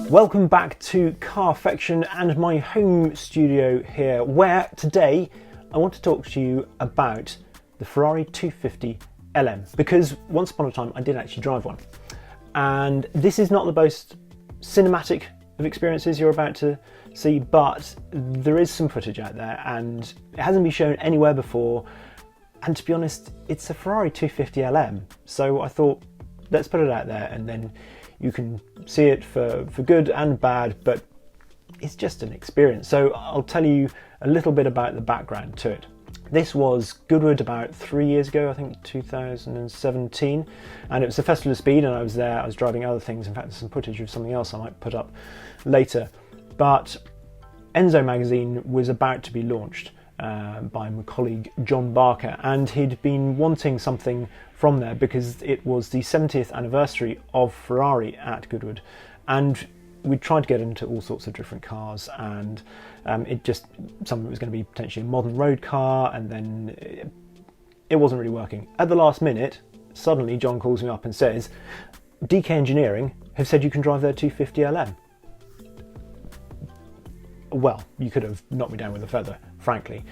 Welcome back to Carfection and my home studio here, where today I want to talk to you about the Ferrari 250 LM, because once upon a time I did actually drive one. And this is not the most cinematic of experiences you're about to see, but there is some footage out there and it hasn't been shown anywhere before. And to be honest, it's a Ferrari 250 LM. So I thought, let's put it out there and then you can see it for good and bad, but it's just an experience. So I'll tell you a little bit about the background to it. This was Goodwood about 3 years ago, I think 2017, and it was the Festival of Speed and I was there, I was driving other things. In fact, there's some footage of something else I might put up later. But Enzo magazine was about to be launched by my colleague John Barker, and he'd been wanting something from there because it was the 70th anniversary of Ferrari at Goodwood, and we tried to get into all sorts of different cars, and some of it was going to be potentially a modern road car, and then it wasn't really working. At the last minute, suddenly John calls me up and says, DK Engineering have said you can drive their 250 LM. Well, you could have knocked me down with a feather, frankly.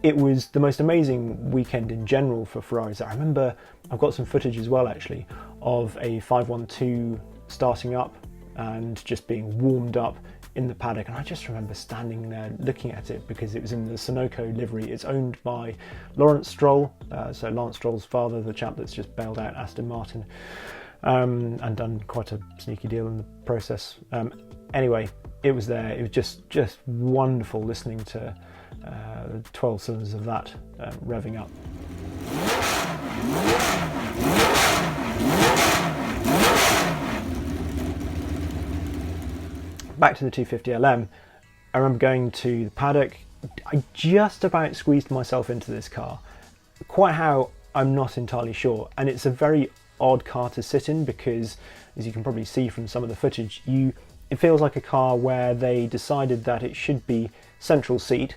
It was the most amazing weekend in general for Ferraris. I remember, I've got some footage as well actually, of a 512 starting up and just being warmed up in the paddock. And I just remember standing there looking at it because it was in the Sunoco livery. It's owned by Lawrence Stroll, so Lance Stroll's father, the chap that's just bailed out Aston Martin and done quite a sneaky deal in the process. Anyway, it was there. It was just wonderful listening to 12 cylinders of that revving up. Back to the 250 LM, I remember going to the paddock. I just about squeezed myself into this car. Quite how, I'm not entirely sure. And it's a very odd car to sit in because, as you can probably see from some of the footage, it feels like a car where they decided that it should be central seat,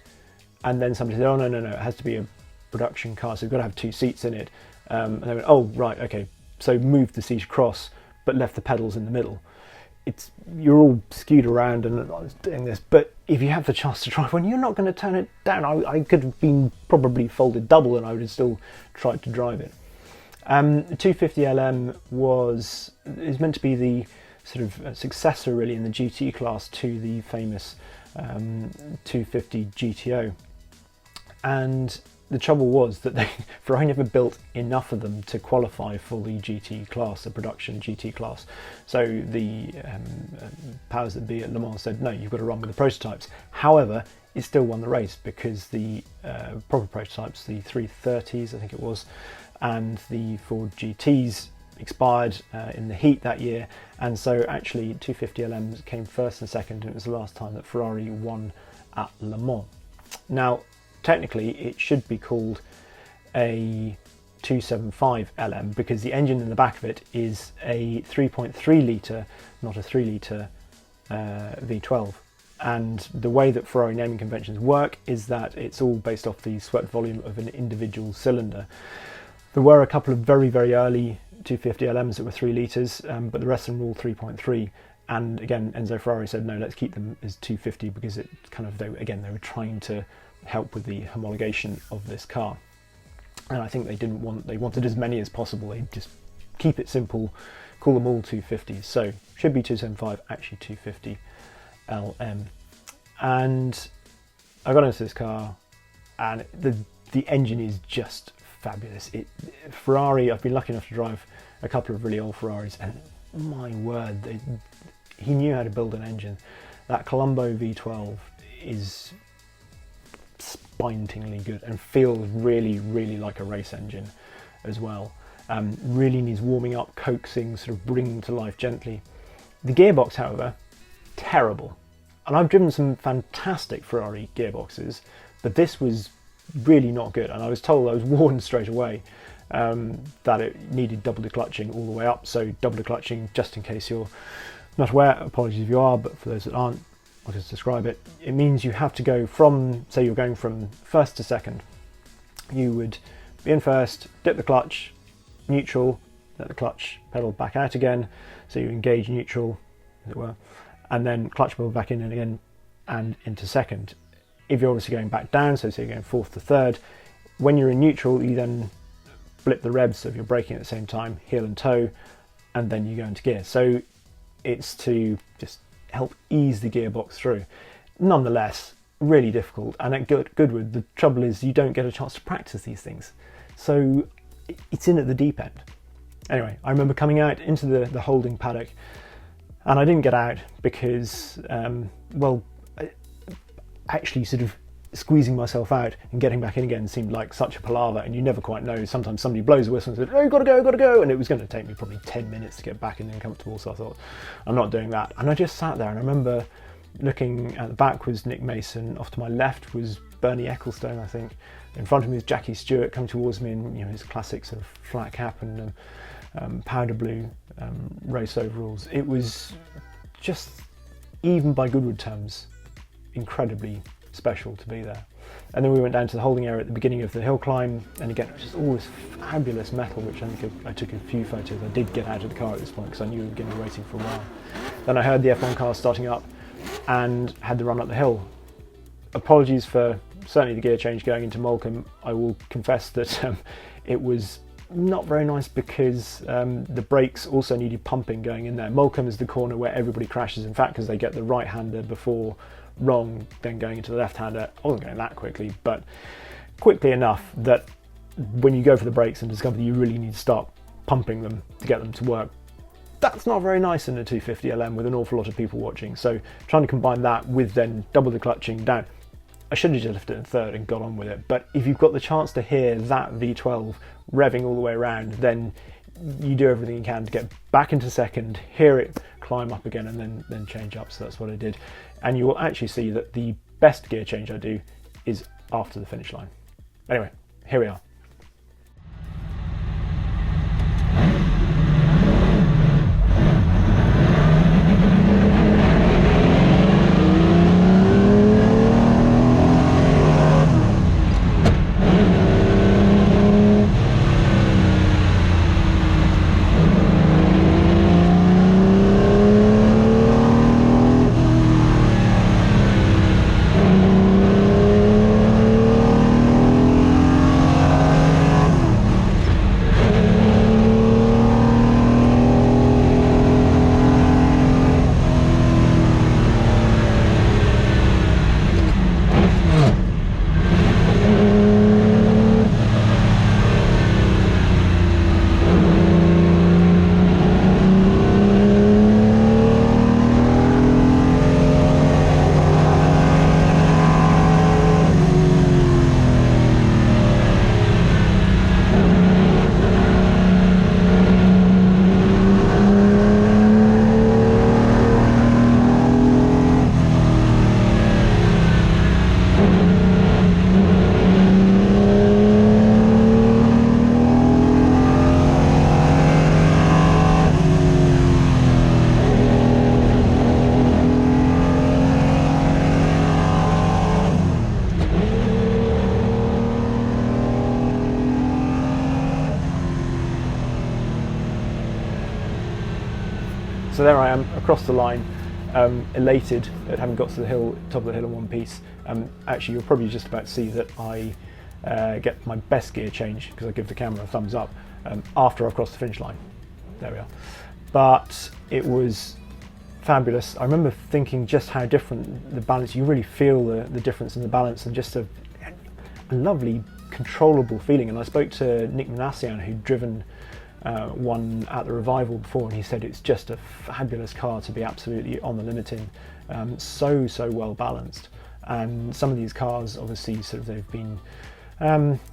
and then somebody said, oh no, it has to be a production car, so we've got to have two seats in it. And they went, oh right, okay, so moved the seat across but left the pedals in the middle. You're all skewed around and I was doing this, but if you have the chance to drive one, you're not going to turn it down. I could have been probably folded double and I would have still tried to drive it. The 250 LM is meant to be the sort of successor really in the GT class to the famous 250 GTO. And the trouble was that Ferrari never built enough of them to qualify for the GT class, the production GT class. So the powers that be at Le Mans said, no, you've got to run with the prototypes. However, it still won the race because the proper prototypes, the 330s I think it was, and the Ford GTs expired in the heat that year, and so actually 250 LMs came first and second, and it was the last time that Ferrari won at Le Mans. Now technically it should be called a 275 LM because the engine in the back of it is a 3.3 litre, not a 3 litre V12. And the way that Ferrari naming conventions work is that it's all based off the swept volume of an individual cylinder. There were a couple of very, very early 250 LMs that were 3 litres, but the rest of them were all 3.3. And again, Enzo Ferrari said, no, let's keep them as 250 because it kind of, they were trying to help with the homologation of this car. And I think they wanted as many as possible. They just keep it simple, call them all 250s. So should be 275, actually 250 LM. And I got into this car and the engine is just fabulous. Ferrari, I've been lucky enough to drive a couple of really old Ferraris, and my word, he knew how to build an engine. That Colombo V12 is spine-tingly good and feels really, really like a race engine as well. Really needs warming up, coaxing, sort of bringing to life gently. The gearbox, however, terrible. And I've driven some fantastic Ferrari gearboxes, but this was really not good. And I was told, I was warned straight away that it needed double declutching all the way up. So double declutching, just in case you're not aware, apologies if you are, but for those that aren't, I'll just describe it. It means you have to go from, say you're going from first to second. You would be in first, dip the clutch, neutral, let the clutch pedal back out again, so you engage neutral, as it were, and then clutch pedal back in and again and into second. If you're obviously going back down, so say you're going fourth to third, when you're in neutral, you then flip the revs, so if you're braking at the same time, heel and toe, and then you go into gear. So it's to just help ease the gearbox through. Nonetheless, really difficult. And at Goodwood, the trouble is you don't get a chance to practice these things. So it's in at the deep end. Anyway, I remember coming out into the holding paddock, and I didn't get out because, actually sort of squeezing myself out and getting back in again seemed like such a palaver, and you never quite know. Sometimes somebody blows a whistle and says, "Oh, gotta go," and it was going to take me probably 10 minutes to get back in and comfortable, so I thought, I'm not doing that. And I just sat there, and I remember looking at the back was Nick Mason, off to my left was Bernie Ecclestone, I think, in front of me was Jackie Stewart coming towards me in his classic sort of flat cap and powder blue race overalls. It was just, even by Goodwood terms, incredibly special to be there. And then we went down to the holding area at the beginning of the hill climb, and again it was just all this fabulous metal, which I think I took a few photos. I did get out of the car at this point because I knew we were going to be waiting for a while. Then I heard the F1 car starting up and had to run up the hill. Apologies for certainly the gear change going into Molecombe. I will confess that it was not very nice because the brakes also needed pumping going in there. Molecombe is the corner where everybody crashes, in fact, because they get the right-hander before wrong, then going into the left-hander. I wasn't going that quickly, but quickly enough that when you go for the brakes and discover that you really need to start pumping them to get them to work, that's not very nice in a 250 LM with an awful lot of people watching. So trying to combine that with then double the clutching down, I should have just left it in third and got on with it. But if you've got the chance to hear that V12 revving all the way around, then you do everything you can to get back into second, hear it climb up again, and then change up. So that's what I did. And you will actually see that the best gear change I do is after the finish line. Anyway, here we are. So there I am across the line, elated at having got to the hill, top of the hill in one piece. Actually, you're probably just about to see that I get my best gear change, because I give the camera a thumbs up, after I've crossed the finish line. There we are. But it was fabulous. I remember thinking just how different the balance, you really feel the difference in the balance, and just a lovely controllable feeling. And I spoke to Nick Manassian, who'd driven one at the Revival before, and he said it's just a fabulous car to be absolutely on the limit in. So well balanced. And some of these cars, obviously, sort of they've been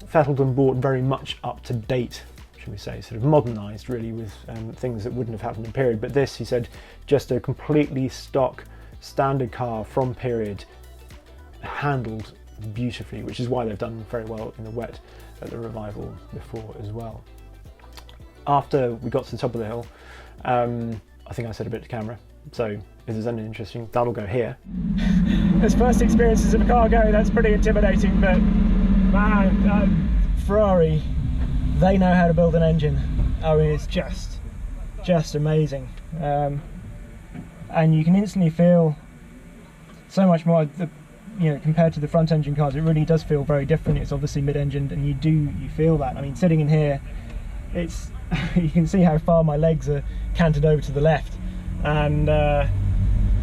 fettled and brought very much up to date, should we say, sort of modernised really, with things that wouldn't have happened in period. But this, he said, just a completely stock standard car from period, handled beautifully, which is why they've done very well in the wet at the Revival before as well. After we got to the top of the hill, I think I said a bit to camera, so if there's anything interesting, that'll go here. As first experiences of a car go, that's pretty intimidating, but man, Ferrari, they know how to build an engine. I mean, it's just amazing. and you can instantly feel so much more. Compared to the front engine cars, it really does feel very different. It's obviously mid-engined, and you feel that. I mean, sitting in here, it's you can see how far my legs are canted over to the left, and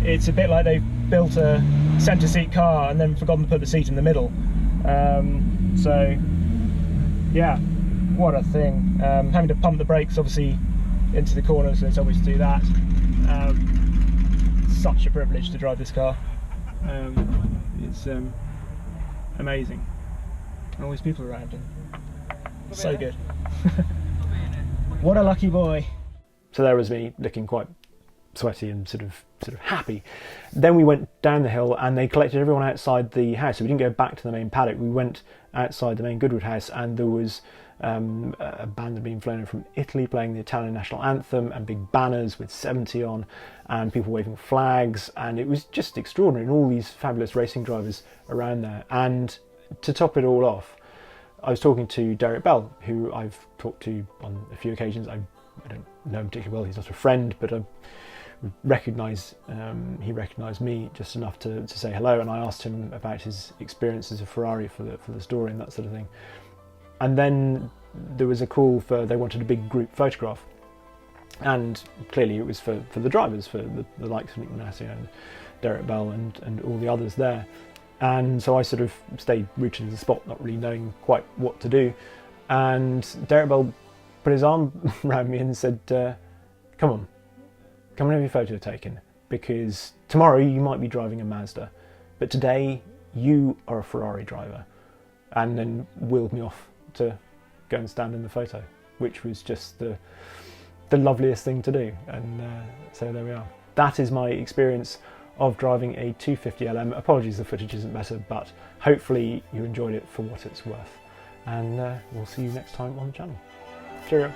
it's a bit like they've built a centre seat car and then forgotten to put the seat in the middle. So yeah, what a thing. Having to pump the brakes obviously into the corners, so it's always to do that. Such a privilege to drive this car. It's amazing. And always people around, and so good. What a lucky boy. So there was me looking quite sweaty and sort of happy. Then we went down the hill and they collected everyone outside the house. So we didn't go back to the main paddock. We went outside the main Goodwood house, and there was a band had been flown in from Italy playing the Italian national anthem, and big banners with 70 on, and people waving flags, and it was just extraordinary, and all these fabulous racing drivers around there. And to top it all off, I was talking to Derek Bell, who I've talked to on a few occasions. I don't know him particularly well, he's not a friend, but he recognised me just enough to say hello, and I asked him about his experiences of Ferrari for the story and that sort of thing. And then there was a call they wanted a big group photograph, and clearly it was for the drivers, for the likes of Nick Manassi and Derek Bell and all the others there. And so I sort of stayed rooted in the spot, not really knowing quite what to do. And Derek Bell put his arm around me and said, come on and have your photo taken, because tomorrow you might be driving a Mazda, but today you are a Ferrari driver. And then wheeled me off to go and stand in the photo, which was just the loveliest thing to do. And so there we are. That is my experience of driving a 250 LM. Apologies the footage isn't better, but hopefully you enjoyed it for what it's worth. And we'll see you next time on the channel. Cheerio.